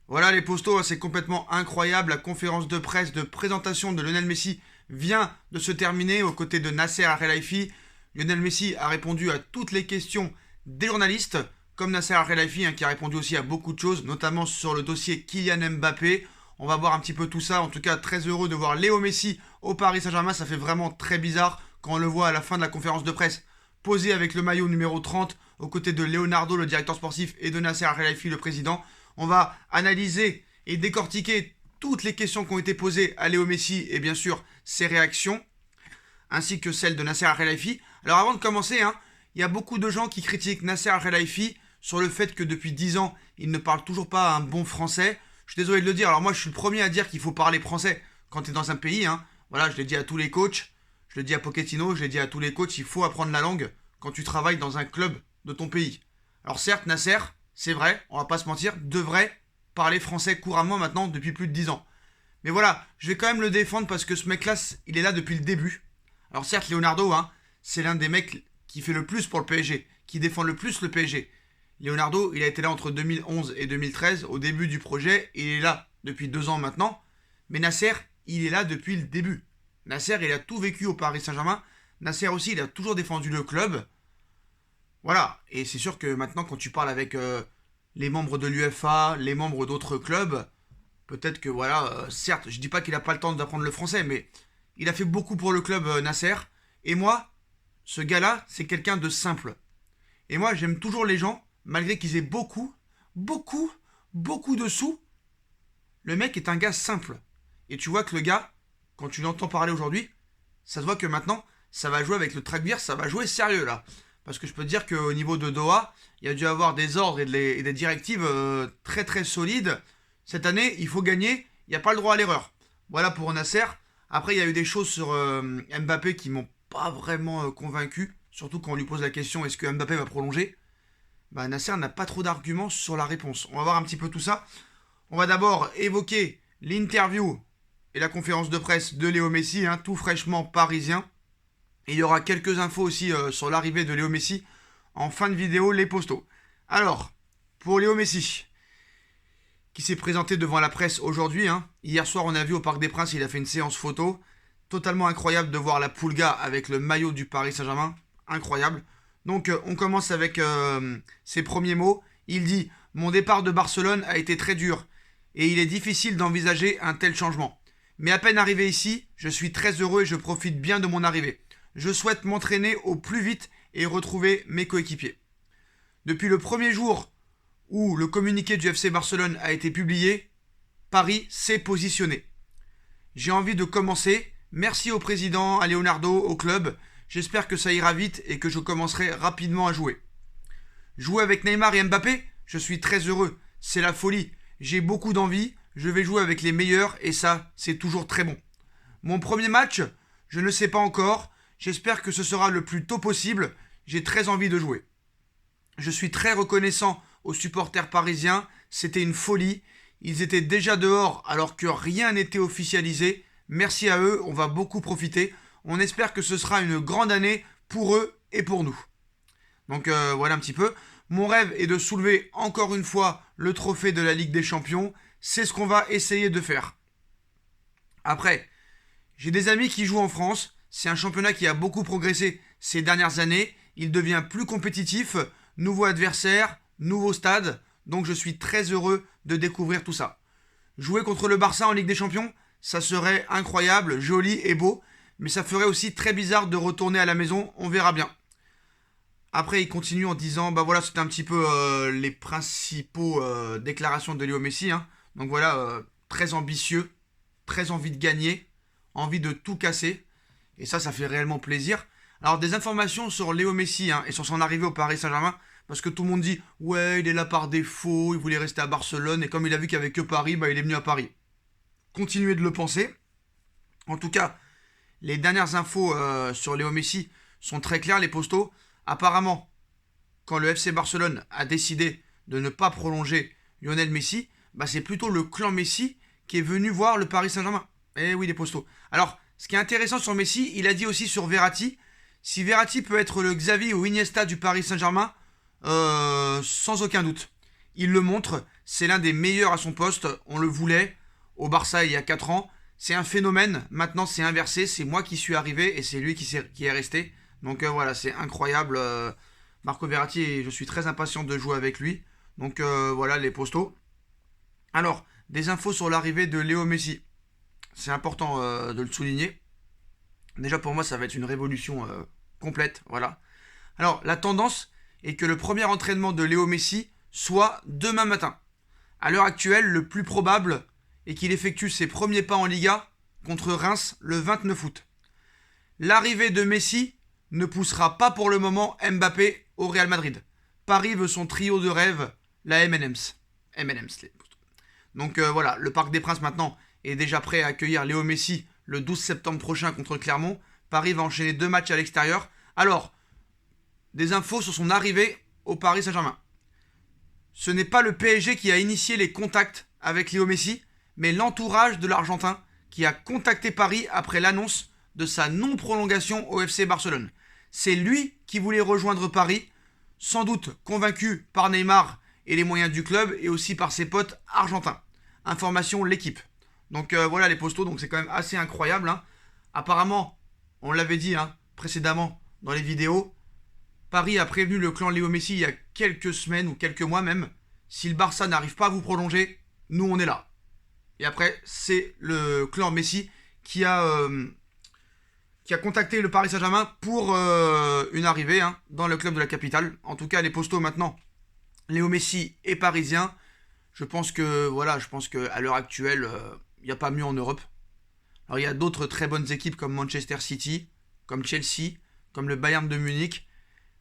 Voilà les postos, c'est complètement incroyable. La conférence de presse de présentation de Lionel Messi vient de se terminer aux côtés de Nasser Al-Khelaifi. Lionel Messi a répondu à toutes les questions des journalistes, comme Nasser Al-Khelaifi qui a répondu aussi à beaucoup de choses, notamment sur le dossier Kylian Mbappé. On va voir un petit peu tout ça. En tout cas, très heureux de voir Léo Messi au Paris Saint-Germain. Ça fait vraiment très bizarre quand on le voit à la fin de la conférence de presse posé avec le maillot numéro 30 aux côtés de Leonardo, le directeur sportif, et de Nasser Al-Khelaifi, le président. On va analyser et décortiquer toutes les questions qui ont été posées à Léo Messi et bien sûr ses réactions, ainsi que celles de Nasser Al-Khelaifi. Alors avant de commencer, il y a beaucoup de gens qui critiquent Nasser Al-Khelaifi sur le fait que depuis 10 ans, il ne parle toujours pas un bon français. Je suis désolé de le dire, alors moi je suis le premier à dire qu'il faut parler français quand tu es dans un pays. Voilà, je l'ai dit à tous les coachs, je l'ai dit à Pochettino, je l'ai dit à tous les coachs, il faut apprendre la langue quand tu travailles dans un club de ton pays. Alors certes, Nasser, c'est vrai, on va pas se mentir, devrait parler français couramment maintenant depuis plus de 10 ans. Mais voilà, je vais quand même le défendre parce que ce mec-là, il est là depuis le début. Alors certes, Leonardo, c'est l'un des mecs qui fait le plus pour le PSG, qui défend le plus le PSG. Leonardo, il a été là entre 2011 et 2013, au début du projet, et il est là depuis 2 ans maintenant. Mais Nasser, il est là depuis le début. Nasser, il a tout vécu au Paris Saint-Germain. Nasser aussi, il a toujours défendu le club. Voilà, et c'est sûr que maintenant, quand tu parles avec les membres de l'UEFA, les membres d'autres clubs, peut-être que voilà, certes, je dis pas qu'il a pas le temps d'apprendre le français, mais il a fait beaucoup pour le club, Nasser. Et moi, ce gars-là, c'est quelqu'un de simple. Et moi, j'aime toujours les gens, malgré qu'ils aient beaucoup, beaucoup de sous. Le mec est un gars simple. Et tu vois que le gars, quand tu l'entends parler aujourd'hui, ça se voit que maintenant, ça va jouer avec le Trackbeer, ça va jouer sérieux là. Parce que je peux te dire qu'au niveau de Doha, il y a dû avoir des ordres et des directives très très solides. Cette année, il faut gagner, il n'y a pas le droit à l'erreur. Voilà pour Nasser. Après, il y a eu des choses sur Mbappé qui m'ont pas vraiment convaincu. Surtout quand on lui pose la question est-ce que Mbappé va prolonger. Bah, Nasser n'a pas trop d'arguments sur la réponse. On va voir un petit peu tout ça. On va d'abord évoquer l'interview et la conférence de presse de Léo Messi, tout fraîchement parisien. Et il y aura quelques infos aussi sur l'arrivée de Léo Messi en fin de vidéo, les postos. Alors, pour Léo Messi, qui s'est présenté devant la presse aujourd'hui, hier soir on a vu au Parc des Princes, il a fait une séance photo. Totalement incroyable de voir la Pulga avec le maillot du Paris Saint-Germain. Incroyable. Donc on commence avec ses premiers mots. Il dit « Mon départ de Barcelone a été très dur et il est difficile d'envisager un tel changement. Mais à peine arrivé ici, je suis très heureux et je profite bien de mon arrivée. Je souhaite m'entraîner au plus vite et retrouver mes coéquipiers. » Depuis le premier jour où le communiqué du FC Barcelone a été publié, Paris s'est positionné. J'ai envie de commencer. Merci au président, à Leonardo, au club. J'espère que ça ira vite et que je commencerai rapidement à jouer. Jouer avec Neymar et Mbappé, je suis très heureux. C'est la folie. J'ai beaucoup d'envie. Je vais jouer avec les meilleurs et ça, c'est toujours très bon. Mon premier match, je ne sais pas encore. J'espère que ce sera le plus tôt possible. J'ai très envie de jouer. Je suis très reconnaissant aux supporters parisiens. C'était une folie. Ils étaient déjà dehors alors que rien n'était officialisé. Merci à eux, on va beaucoup profiter. On espère que ce sera une grande année pour eux et pour nous. Donc voilà un petit peu. Mon rêve est de soulever encore une fois le trophée de la Ligue des Champions. C'est ce qu'on va essayer de faire. Après, j'ai des amis qui jouent en France. C'est un championnat qui a beaucoup progressé ces dernières années. Il devient plus compétitif. Nouveau adversaire, nouveau stade. Donc je suis très heureux de découvrir tout ça. Jouer contre le Barça en Ligue des Champions, ça serait incroyable, joli et beau. Mais ça ferait aussi très bizarre de retourner à la maison. On verra bien. Après, il continue en disant, bah voilà, c'était un petit peu les principaux déclarations de Léo Messi. Donc voilà, très ambitieux, très envie de gagner, envie de tout casser. Et ça fait réellement plaisir. Alors, des informations sur Léo Messi et sur son arrivée au Paris Saint-Germain. Parce que tout le monde dit, ouais, il est là par défaut, il voulait rester à Barcelone. Et comme il a vu qu'il n'y avait que Paris, bah il est venu à Paris. Continuez de le penser. En tout cas, les dernières infos sur Léo Messi sont très claires, les postos. Apparemment, quand le FC Barcelone a décidé de ne pas prolonger Lionel Messi, bah c'est plutôt le clan Messi qui est venu voir le Paris Saint-Germain. Eh oui, les postos. Alors, ce qui est intéressant sur Messi, il a dit aussi sur Verratti, si Verratti peut être le Xavi ou Iniesta du Paris Saint-Germain, sans aucun doute. Il le montre, C'est l'un des meilleurs à son poste. On le voulait au Barça il y a 4 ans. C'est un phénomène. Maintenant, c'est inversé. C'est moi qui suis arrivé et c'est lui qui est resté. Donc voilà, c'est incroyable. Marco Verratti, et je suis très impatient de jouer avec lui. Donc voilà les postos. Alors, des infos sur l'arrivée de Léo Messi. C'est important de le souligner. Déjà pour moi, ça va être une révolution complète. Voilà. Alors, la tendance est que le premier entraînement de Léo Messi soit demain matin. À l'heure actuelle, le plus probable est qu'il effectue ses premiers pas en Liga contre Reims le 29 août. L'arrivée de Messi ne poussera pas pour le moment Mbappé au Real Madrid. Paris veut son trio de rêve, la M&M's. Donc voilà, le Parc des Princes maintenant est déjà prêt à accueillir Léo Messi le 12 septembre prochain contre Clermont. Paris va enchaîner 2 matchs à l'extérieur. Alors, des infos sur son arrivée au Paris Saint-Germain. Ce n'est pas le PSG qui a initié les contacts avec Léo Messi, mais l'entourage de l'Argentin qui a contacté Paris après l'annonce de sa non-prolongation au FC Barcelone. C'est lui qui voulait rejoindre Paris, sans doute convaincu par Neymar et les moyens du club et aussi par ses potes argentins. Information l'équipe. Donc voilà les postos, donc c'est quand même assez incroyable. Hein. Apparemment, on l'avait dit précédemment dans les vidéos, Paris a prévenu le clan Léo Messi il y a quelques semaines ou quelques mois même, si le Barça n'arrive pas à vous prolonger, nous on est là. Et après, c'est le clan Messi qui a contacté le Paris Saint-Germain pour une arrivée dans le club de la capitale. En tout cas, les postos maintenant, Léo Messi est parisien. Je pense que à l'heure actuelle, il n'y a pas mieux en Europe. Alors il y a d'autres très bonnes équipes comme Manchester City, comme Chelsea, comme le Bayern de Munich.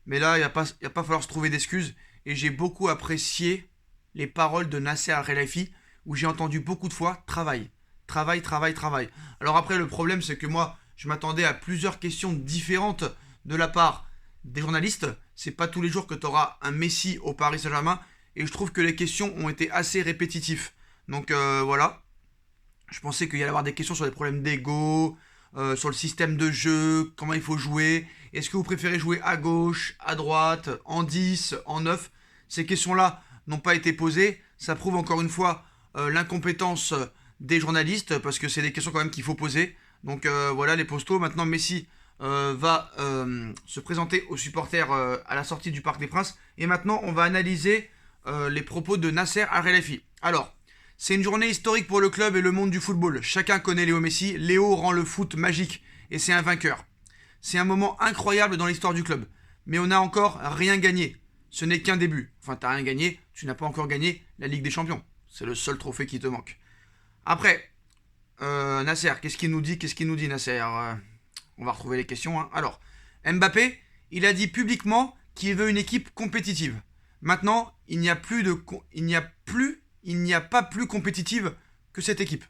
Mais là, il n'y a pas falloir se trouver d'excuses. Et j'ai beaucoup apprécié les paroles de Nasser Al-Khelaifi, où j'ai entendu beaucoup de fois travail. Travail, travail, travail. Alors après, le problème, c'est que moi, je m'attendais à plusieurs questions différentes de la part des journalistes. C'est pas tous les jours que tu auras un Messi au Paris Saint-Germain. Et je trouve que les questions ont été assez répétitives. Donc voilà. Je pensais qu'il y allait avoir des questions sur les problèmes d'ego, sur le système de jeu, comment il faut jouer. Est-ce que vous préférez jouer à gauche, à droite, en 10, en 9 ? Ces questions-là n'ont pas été posées. Ça prouve encore une fois l'incompétence des journalistes, parce que c'est des questions quand même qu'il faut poser. Donc voilà les postos. Maintenant Messi va se présenter aux supporters à la sortie du Parc des Princes. Et maintenant on va analyser les propos de Nasser Al-Khelaifi. Alors, c'est une journée historique pour le club et le monde du football. Chacun connaît Léo Messi. Léo rend le foot magique et c'est un vainqueur. C'est un moment incroyable dans l'histoire du club. Mais on n'a encore rien gagné. Ce n'est qu'un début. Enfin, t'as rien gagné, tu n'as pas encore gagné la Ligue des Champions. C'est le seul trophée qui te manque. Après, Nasser, qu'est-ce qu'il nous dit Nasser On va retrouver les questions. Alors, Mbappé, il a dit publiquement qu'il veut une équipe compétitive. Maintenant, il n'y a pas plus compétitive que cette équipe.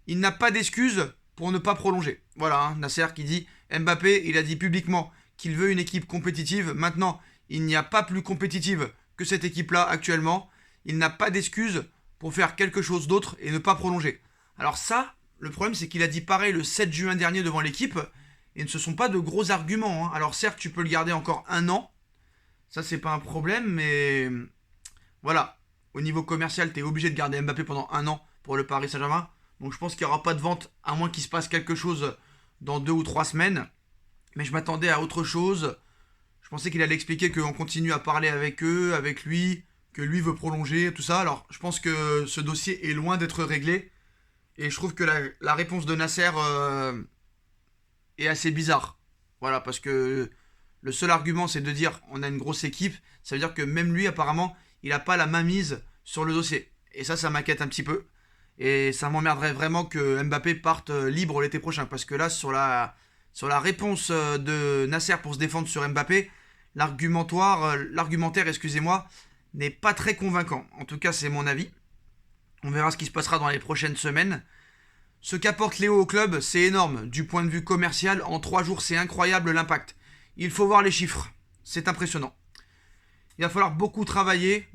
Il n'a pas d'excuse pour ne pas prolonger. Voilà, Nasser qui dit Mbappé, il a dit publiquement qu'il veut une équipe compétitive. Maintenant, il n'y a pas plus compétitive que cette équipe-là actuellement. Il n'a pas d'excuse pour faire quelque chose d'autre et ne pas prolonger. Alors ça, le problème, c'est qu'il a dit pareil le 7 juin dernier devant l'équipe et ce ne sont pas de gros arguments. Alors certes, tu peux le garder encore 1 an. Ça, c'est pas un problème, mais voilà. Au niveau commercial, tu es obligé de garder Mbappé pendant 1 an pour le Paris Saint-Germain. Donc je pense qu'il n'y aura pas de vente, à moins qu'il se passe quelque chose dans 2 ou 3 semaines. Mais je m'attendais à autre chose. Je pensais qu'il allait expliquer qu'on continue à parler avec eux, avec lui, que lui veut prolonger, tout ça. Alors je pense que ce dossier est loin d'être réglé. Et je trouve que la réponse de Nasser est assez bizarre. Voilà, parce que le seul argument, c'est de dire on a une grosse équipe. Ça veut dire que même lui, apparemment, il n'a pas la main mise sur le dossier. Et ça m'inquiète un petit peu. Et ça m'emmerderait vraiment que Mbappé parte libre l'été prochain. Parce que là, sur la réponse de Nasser pour se défendre sur Mbappé, l'argumentaire, excusez-moi, n'est pas très convaincant. En tout cas, c'est mon avis. On verra ce qui se passera dans les prochaines semaines. Ce qu'apporte Léo au club, c'est énorme. Du point de vue commercial, en 3 jours, c'est incroyable l'impact. Il faut voir les chiffres. C'est impressionnant. Il va falloir beaucoup travailler.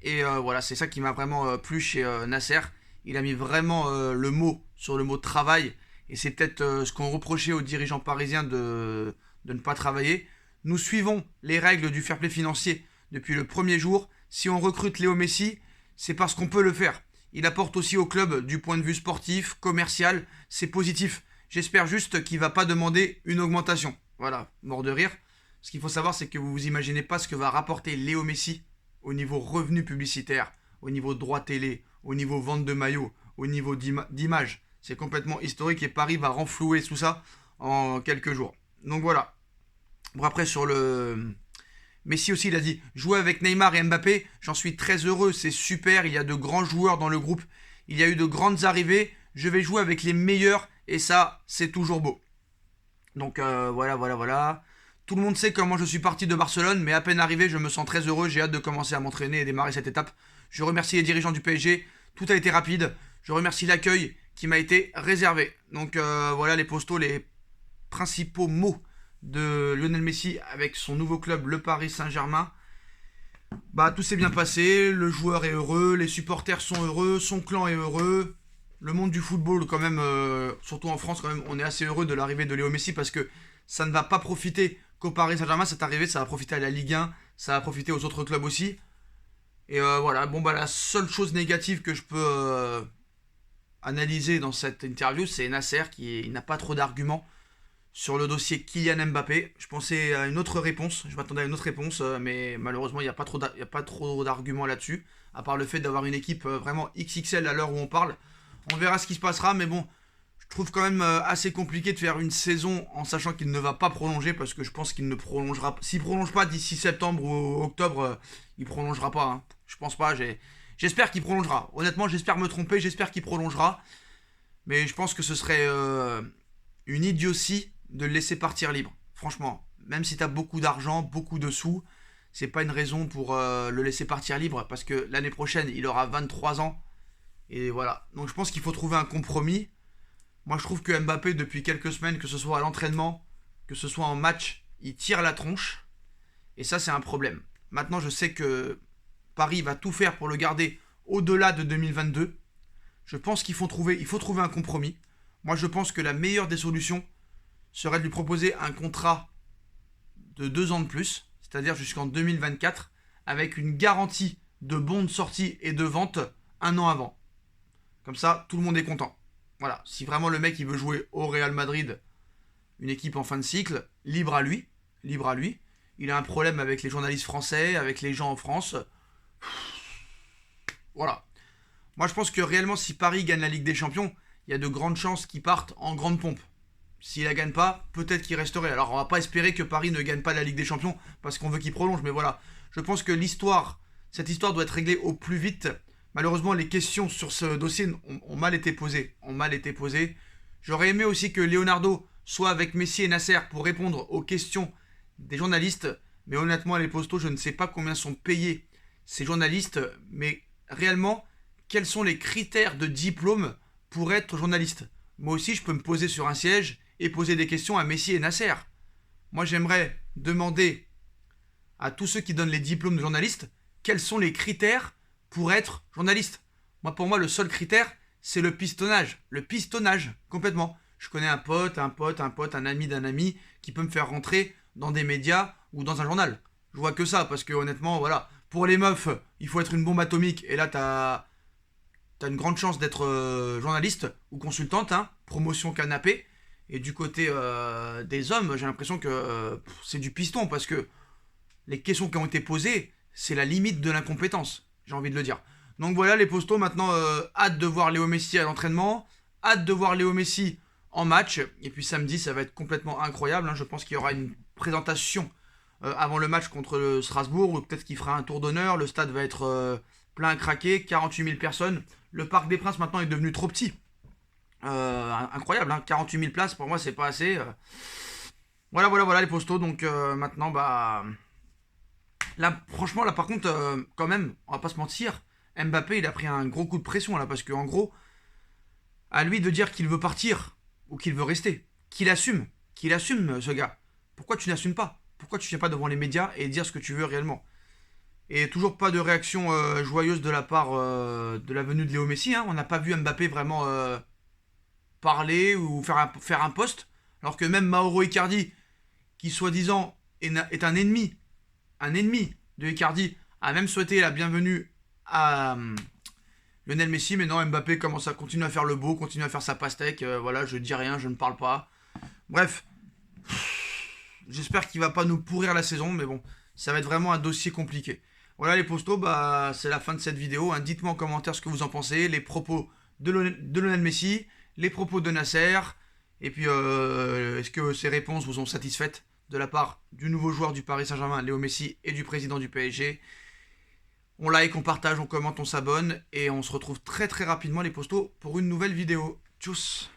Et voilà, c'est ça qui m'a vraiment plu chez Nasser. Il a mis vraiment le mot sur le mot travail. Et c'est peut-être ce qu'on reprochait aux dirigeants parisiens de ne pas travailler. Nous suivons les règles du fair play financier depuis le premier jour. Si on recrute Léo Messi, c'est parce qu'on peut le faire. Il apporte aussi au club du point de vue sportif, commercial, c'est positif. J'espère juste qu'il ne va pas demander une augmentation. Voilà, mort de rire. Ce qu'il faut savoir, c'est que vous vous imaginez pas ce que va rapporter Léo Messi au niveau revenu publicitaire, au niveau droit télé, au niveau vente de maillots, au niveau d'image. C'est complètement historique et Paris va renflouer tout ça en quelques jours. Donc voilà. Bon, après, sur le... Messi aussi, il a dit jouer avec Neymar et Mbappé, j'en suis très heureux, c'est super, il y a de grands joueurs dans le groupe, il y a eu de grandes arrivées, je vais jouer avec les meilleurs et ça, c'est toujours beau. Donc voilà. Tout le monde sait comment je suis parti de Barcelone, mais à peine arrivé, je me sens très heureux, j'ai hâte de commencer à m'entraîner et démarrer cette étape. Je remercie les dirigeants du PSG, tout a été rapide, je remercie l'accueil qui m'a été réservé. Donc voilà les postos, les principaux mots de Lionel Messi avec son nouveau club, le Paris Saint-Germain. Bah tout s'est bien passé, le joueur est heureux, les supporters sont heureux, son clan est heureux. Le monde du football quand même, surtout en France quand même, on est assez heureux de l'arrivée de Léo Messi parce que ça ne va pas profiter qu'au Paris Saint-Germain, cette arrivée, ça va profiter à la Ligue 1, ça va profiter aux autres clubs aussi. Et voilà, bon bah la seule chose négative que je peux analyser dans cette interview, c'est Nasser il n'a pas trop d'arguments sur le dossier Kylian Mbappé. Je pensais à une autre réponse, je m'attendais à une autre réponse, mais malheureusement il n'y a pas trop d'arguments là-dessus, à part le fait d'avoir une équipe vraiment XXL à l'heure où on parle. On verra ce qui se passera, mais bon, je trouve quand même assez compliqué de faire une saison en sachant qu'il ne va pas prolonger, parce que je pense qu'il ne prolongera pas. S'il ne prolonge pas d'ici septembre ou octobre, il ne prolongera pas. Hein. Je pense pas, j'espère qu'il prolongera. Honnêtement, j'espère me tromper, j'espère qu'il prolongera. Mais je pense que ce serait une idiotie de le laisser partir libre. Franchement, même si tu as beaucoup d'argent, beaucoup de sous, c'est pas une raison pour le laisser partir libre, parce que l'année prochaine, il aura 23 ans. Et voilà. Donc je pense qu'il faut trouver un compromis. Moi je trouve que Mbappé depuis quelques semaines, que ce soit à l'entraînement, que ce soit en match, il tire la tronche. Et ça c'est un problème. Maintenant je sais que Paris va tout faire pour le garder au-delà de 2022. Je pense qu'il faut trouver un compromis. Moi je pense que la meilleure des solutions serait de lui proposer un contrat de 2 ans de plus, c'est-à-dire jusqu'en 2024, avec une garantie de bons de sortie et de vente un an avant. Comme ça, tout le monde est content. Voilà, si vraiment le mec il veut jouer au Real Madrid, une équipe en fin de cycle, libre à lui. Il a un problème avec les journalistes français, avec les gens en France. Voilà. Moi je pense que réellement si Paris gagne la Ligue des Champions, il y a de grandes chances qu'il parte en grande pompe. S'il la gagne pas, peut-être qu'il resterait. Alors on va pas espérer que Paris ne gagne pas la Ligue des Champions parce qu'on veut qu'il prolonge, mais voilà. Je pense que cette histoire doit être réglée au plus vite. Malheureusement, les questions sur ce dossier ont mal été posées. J'aurais aimé aussi que Leonardo soit avec Messi et Nasser pour répondre aux questions des journalistes. Mais honnêtement, les postos, je ne sais pas combien sont payés ces journalistes. Mais réellement, quels sont les critères de diplôme pour être journaliste? Moi aussi, je peux me poser sur un siège et poser des questions à Messi et Nasser. Moi, j'aimerais demander à tous ceux qui donnent les diplômes de journalistes quels sont les critères pour être journaliste. Pour moi, le seul critère, c'est le pistonnage. Le pistonnage, complètement. Je connais un pote, un ami d'un ami qui peut me faire rentrer dans des médias ou dans un journal. Je vois que ça, parce que honnêtement, voilà. Pour les meufs, il faut être une bombe atomique, et là, t'as une grande chance d'être journaliste ou consultante, hein, promotion canapé. Et du côté des hommes, j'ai l'impression que c'est du piston, parce que les questions qui ont été posées, c'est la limite de l'incompétence. J'ai envie de le dire. Donc voilà les postos, maintenant hâte de voir Léo Messi à l'entraînement, hâte de voir Léo Messi en match, et puis samedi ça va être complètement incroyable, hein. Je pense qu'il y aura une présentation avant le match contre le Strasbourg, ou peut-être qu'il fera un tour d'honneur, le stade va être plein à craquer, 48 000 personnes, le Parc des Princes maintenant est devenu trop petit, incroyable, hein. 48 000 places pour moi c'est pas assez, voilà les postos, donc maintenant bah... Là, franchement, là par contre, quand même, on va pas se mentir, Mbappé il a pris un gros coup de pression là, parce que en gros, à lui de dire qu'il veut partir ou qu'il veut rester, qu'il assume ce gars. Pourquoi tu n'assumes pas? Pourquoi tu viens pas devant les médias et dire ce que tu veux réellement? Et toujours pas de réaction joyeuse de la part de la venue de Léo Messi, hein. On n'a pas vu Mbappé vraiment parler ou faire un post, alors que même Mauro Icardi, qui soi-disant est un ennemi de Icardi, a même souhaité la bienvenue à Lionel Messi, mais non, Mbappé commence à continuer à faire le beau, continue à faire sa pastèque, voilà, je dis rien, je ne parle pas. Bref, j'espère qu'il va pas nous pourrir la saison, mais bon, ça va être vraiment un dossier compliqué. Voilà les postos, bah, c'est la fin de cette vidéo, hein. Dites-moi en commentaire ce que vous en pensez, les propos de Lionel Messi, les propos de Nasser, et puis est-ce que ces réponses vous ont satisfaites de la part du nouveau joueur du Paris Saint-Germain, Léo Messi, et du président du PSG. On like, on partage, on commente, on s'abonne, et on se retrouve très très rapidement les postos pour une nouvelle vidéo. Tchuss.